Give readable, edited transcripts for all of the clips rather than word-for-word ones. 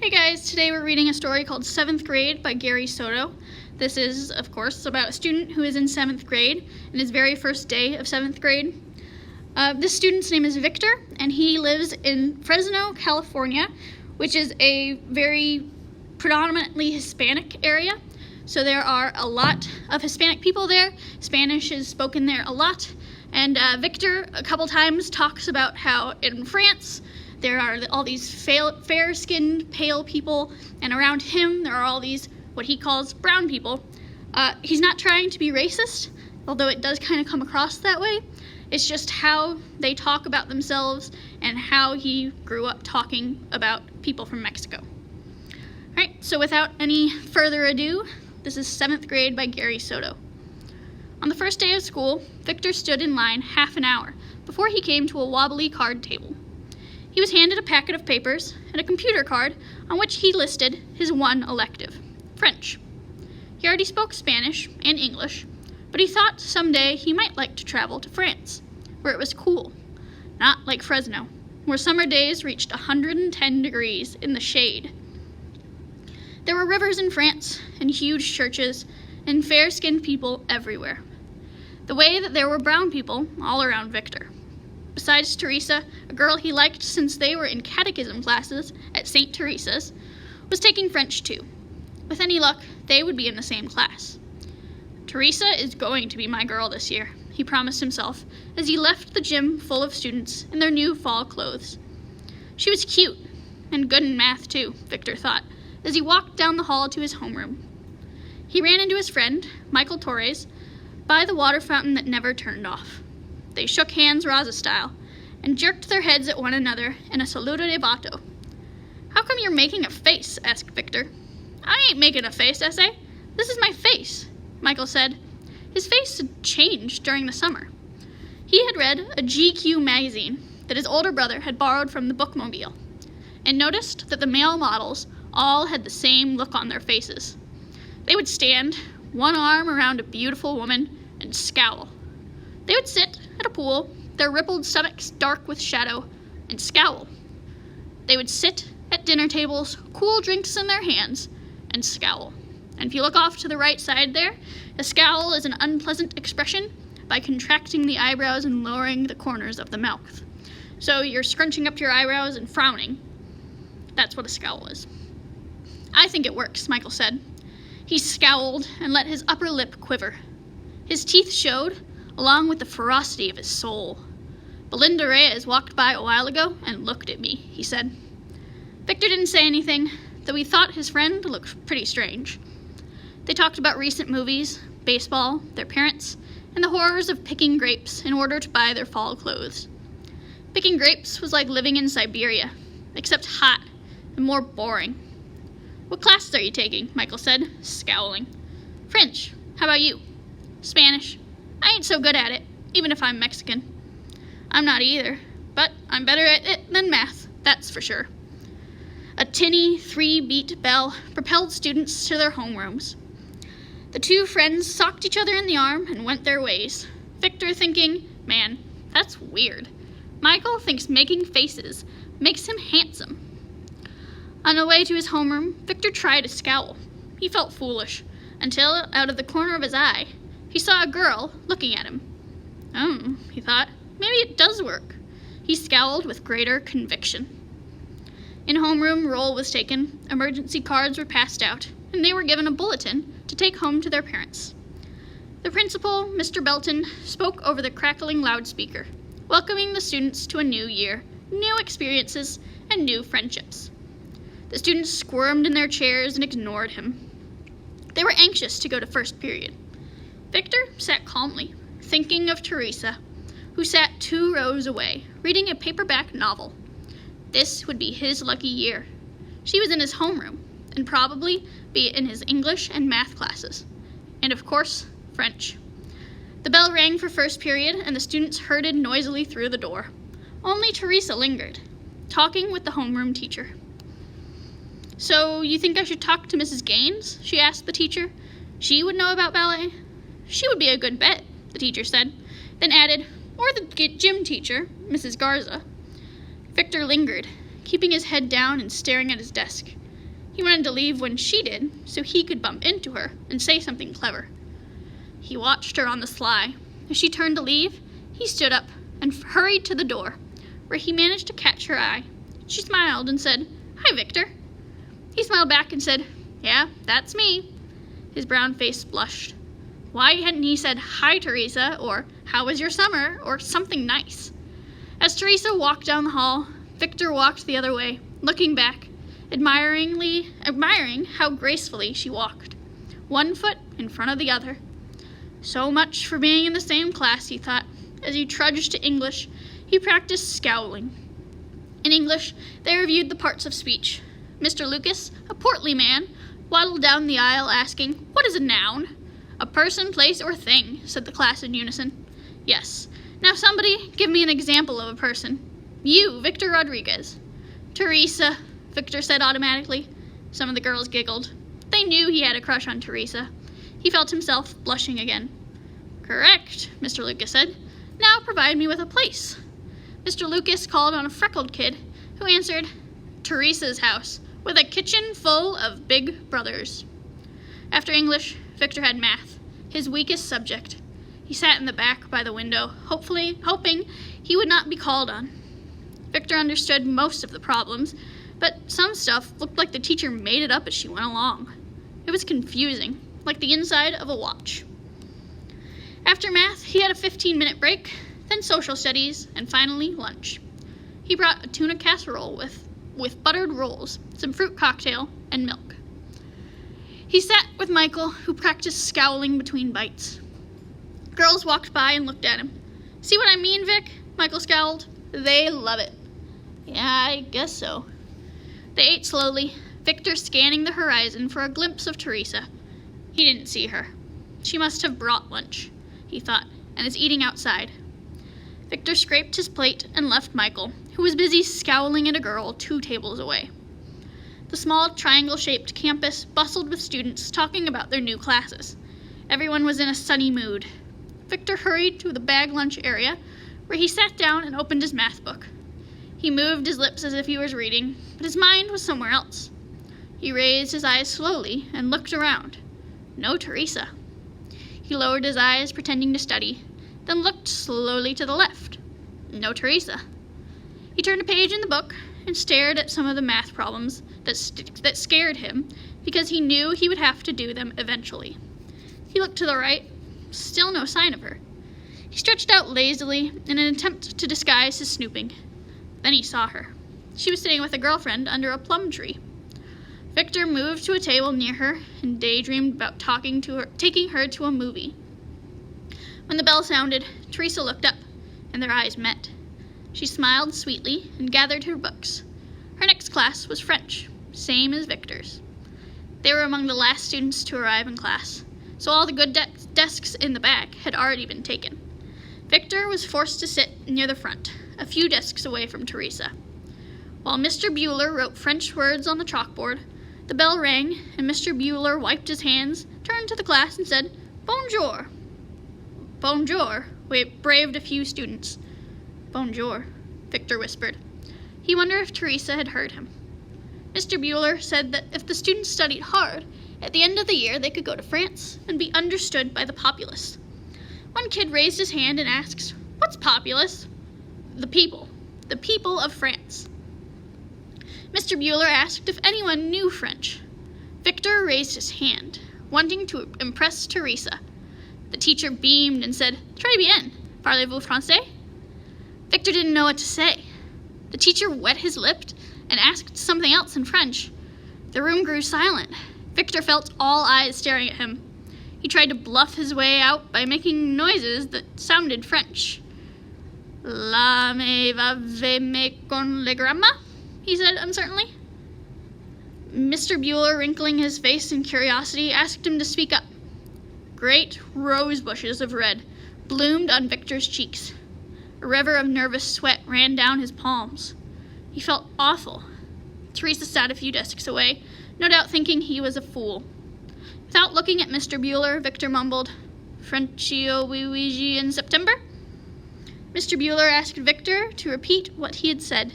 Hey guys, today we're reading a story called 7th Grade by Gary Soto. This is, of course, about a student who is in 7th grade and his very first day of 7th grade. This student's name is Victor, and he lives in Fresno, California, which is a very predominantly Hispanic area. So there are a lot of Hispanic people there. Spanish is spoken there a lot. And Victor, a couple times, talks about how in France, there are all these fair-skinned, pale people, and around him there are all these, what he calls, brown people. He's not trying to be racist, although it does kind of come across that way. It's just how they talk about themselves and how he grew up talking about people from Mexico. All right, so without any further ado, this is 7th Grade by Gary Soto. On the first day of school, Victor stood in line half an hour before he came to a wobbly card table. He was handed a packet of papers and a computer card on which he listed his one elective, French. He already spoke Spanish and English, but he thought someday he might like to travel to France, where it was cool, not like Fresno, where summer days reached 110 degrees in the shade. There were rivers in France and huge churches and fair-skinned people everywhere, the way that there were brown people all around Victor. Besides Teresa, a girl he liked since they were in catechism classes at St. Teresa's, was taking French too. With any luck, they would be in the same class. Teresa is going to be my girl this year, he promised himself as he left the gym full of students in their new fall clothes. She was cute, and good in math too, Victor thought, as he walked down the hall to his homeroom. He ran into his friend, Michael Torres, by the water fountain that never turned off. They shook hands Raza style and jerked their heads at one another in a saludo de vato. "How come you're making a face?" asked Victor. "I ain't making a face, essay. This is my face," Michael said. His face had changed during the summer. He had read a GQ magazine that his older brother had borrowed from the bookmobile and noticed that the male models all had the same look on their faces. They would stand, one arm around a beautiful woman, and scowl. They would sit at a pool, their rippled stomachs dark with shadow, and scowl. They would sit at dinner tables, cool drinks in their hands, and scowl. And if you look off to the right side there, a scowl is an unpleasant expression by contracting the eyebrows and lowering the corners of the mouth. So you're scrunching up your eyebrows and frowning. That's what a scowl is. "I think it works," Michael said. He scowled and let his upper lip quiver. His teeth showed, along with the ferocity of his soul. "Belinda Reyes walked by a while ago and looked at me," he said. Victor didn't say anything, though he thought his friend looked pretty strange. They talked about recent movies, baseball, their parents, and the horrors of picking grapes in order to buy their fall clothes. Picking grapes was like living in Siberia, except hot and more boring. "What classes are you taking?" Michael said, scowling. "French. How about you?" "Spanish. I ain't so good at it, even if I'm Mexican." "I'm not either, but I'm better at it than math, that's for sure." A tinny, 3-beat bell propelled students to their homerooms. The two friends socked each other in the arm and went their ways, Victor thinking, "Man, that's weird. Michael thinks making faces makes him handsome." On the way to his homeroom, Victor tried to scowl. He felt foolish, until, out of the corner of his eye, he saw a girl looking at him. He thought, maybe it does work. He scowled with greater conviction. In homeroom, roll was taken, emergency cards were passed out, and they were given a bulletin to take home to their parents. The principal, Mr. Belton, spoke over the crackling loudspeaker, welcoming the students to a new year, new experiences, and new friendships. The students squirmed in their chairs and ignored him. They were anxious to go to first period. Victor sat calmly, thinking of Teresa, who sat 2 rows away, reading a paperback novel. This would be his lucky year. She was in his homeroom, and probably be in his English and math classes. And of course, French. The bell rang for first period, and the students herded noisily through the door. Only Teresa lingered, talking with the homeroom teacher. "So, you think I should talk to Mrs. Gaines?" she asked the teacher. "She would know about ballet." "She would be a good bet," the teacher said, then added, "or the gym teacher, Mrs. Garza." Victor lingered, keeping his head down and staring at his desk. He wanted to leave when she did, so he could bump into her and say something clever. He watched her on the sly. As she turned to leave, he stood up and hurried to the door, where he managed to catch her eye. She smiled and said, "Hi, Victor." He smiled back and said, "Yeah, that's me." His brown face blushed. Why hadn't he said, "Hi, Teresa," or "How was your summer," or something nice? As Teresa walked down the hall, Victor walked the other way, looking back, admiring how gracefully she walked, one foot in front of the other. So much for being in the same class, he thought. As he trudged to English, he practiced scowling. In English, they reviewed the parts of speech. Mr. Lucas, a portly man, waddled down the aisle asking, "What is a noun?" "A person, place, or thing," said the class in unison. "Yes. Now somebody give me an example of a person." "You, Victor Rodriguez." "Teresa," Victor said automatically. Some of the girls giggled. They knew he had a crush on Teresa. He felt himself blushing again. "Correct," Mr. Lucas said. "Now provide me with a place." Mr. Lucas called on a freckled kid, who answered, "Teresa's house, with a kitchen full of big brothers." After English, Victor had math, his weakest subject. He sat in the back by the window, hoping he would not be called on. Victor understood most of the problems, but some stuff looked like the teacher made it up as she went along. It was confusing, like the inside of a watch. After math, he had a 15-minute break, then social studies, and finally lunch. He brought a tuna casserole with buttered rolls, some fruit cocktail, and milk. He sat with Michael, who practiced scowling between bites. Girls walked by and looked at him. "See what I mean, Vic?" Michael scowled. "They love it." "Yeah, I guess so." They ate slowly, Victor scanning the horizon for a glimpse of Teresa. He didn't see her. She must have brought lunch, he thought, and is eating outside. Victor scraped his plate and left Michael, who was busy scowling at a girl 2 tables away. The small triangle-shaped campus bustled with students talking about their new classes. Everyone was in a sunny mood. Victor hurried to the bag lunch area, where he sat down and opened his math book. He moved his lips as if he was reading, but his mind was somewhere else. He raised his eyes slowly and looked around. No Teresa. He lowered his eyes, pretending to study, then looked slowly to the left. No Teresa. He turned a page in the book and stared at some of the math problems that scared him because he knew he would have to do them eventually. He looked to the right. Still no sign of her. He stretched out lazily in an attempt to disguise his snooping. Then he saw her. She was sitting with a girlfriend under a plum tree. Victor moved to a table near her and daydreamed about taking her to a movie. When the bell sounded, Teresa looked up, and their eyes met. She smiled sweetly and gathered her books. Her next class was French, same as Victor's. They were among the last students to arrive in class, so all the good desks in the back had already been taken. Victor was forced to sit near the front, a few desks away from Teresa. While Mr. Bueller wrote French words on the chalkboard, the bell rang, and Mr. Bueller wiped his hands, turned to the class, and said, "Bonjour." "Bonjour," braved a few students. "Bonjour," Victor whispered. He wondered if Teresa had heard him. Mr. Bueller said that if the students studied hard, at the end of the year they could go to France and be understood by the populace. One kid raised his hand and asked, "What's populace?" The people of France. Mr. Bueller asked if anyone knew French. Victor raised his hand, wanting to impress Teresa. The teacher beamed and said, "Très bien. Parlez-vous français?" Victor didn't know what to say. The teacher wet his lip and asked something else in French. The room grew silent. Victor felt all eyes staring at him. He tried to bluff his way out by making noises that sounded French. "La me va me con le grandma?" he said uncertainly. Mr. Bueller, wrinkling his face in curiosity, asked him to speak up. Great rose bushes of red bloomed on Victor's cheeks. A river of nervous sweat ran down his palms. He felt awful. Teresa sat a few desks away, no doubt thinking he was a fool. Without looking at Mr. Bueller, Victor mumbled, "Frenchio Luigi in September?" Mr. Bueller asked Victor to repeat what he had said.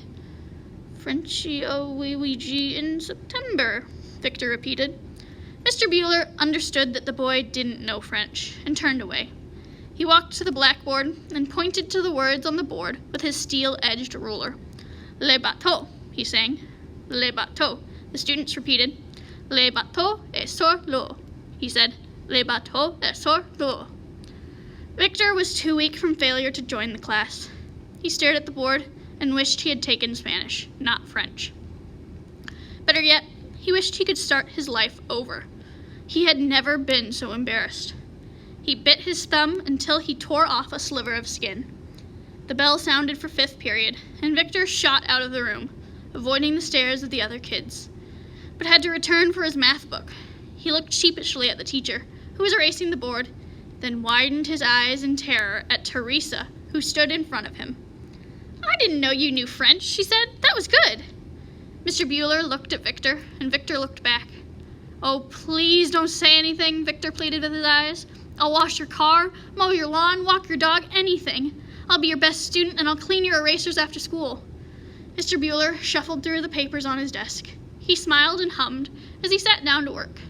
Frenchy Luigi in September, Victor repeated. Mr. Bueller understood that the boy didn't know French and turned away. He walked to the blackboard and pointed to the words on the board with his steel-edged ruler. Le bateau, he sang. Le bateau, the students repeated. Le bateau est sur l'eau, he said. Le bateau est sur l'eau. Victor was too weak from failure to join the class. He stared at the board and wished he had taken Spanish, not French. Better yet, he wished he could start his life over. He had never been so embarrassed. He bit his thumb until he tore off a sliver of skin. The bell sounded for fifth period, and Victor shot out of the room, avoiding the stares of the other kids, but had to return for his math book. He looked sheepishly at the teacher, who was erasing the board, then widened his eyes in terror at Teresa, who stood in front of him. I didn't know you knew French, she said. That was good. Mr. Bueller looked at Victor, and Victor looked back. Oh, please don't say anything, Victor pleaded with his eyes. I'll wash your car, mow your lawn, walk your dog, anything. I'll be your best student, and I'll clean your erasers after school. Mr. Bueller shuffled through the papers on his desk. He smiled and hummed as he sat down to work.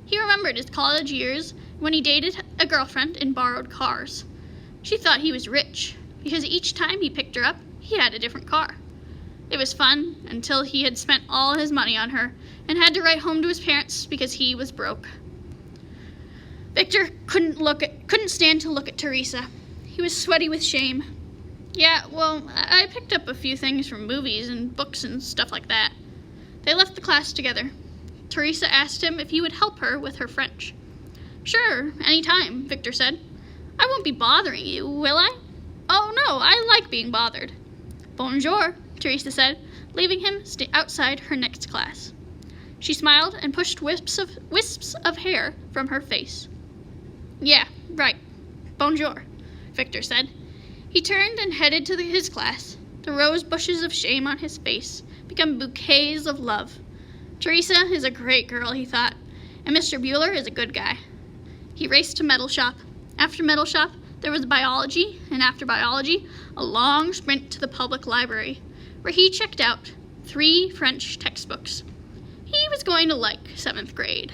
He remembered his college years when he dated a girlfriend in borrowed cars. She thought he was rich, because each time he picked her up, he had a different car. It was fun until he had spent all his money on her and had to write home to his parents because he was broke. Victor couldn't stand to look at Teresa. He was sweaty with shame. Yeah, well, I picked up a few things from movies and books and stuff like that. They left the class together. Teresa asked him if he would help her with her French. Sure, any time, Victor said. I won't be bothering you, will I? Oh, no, I like being bothered. Bonjour, Teresa said, leaving him outside her next class. She smiled and pushed wisps of hair from her face. Yeah, right. Bonjour, Victor said. He turned and headed to his class. The rose bushes of shame on his face become bouquets of love. Teresa is a great girl, he thought, and Mr. Bueller is a good guy. He raced to metal shop. After metal shop, there was biology, and after biology, a long sprint to the public library, where he checked out 3 French textbooks. He was going to like 7th grade.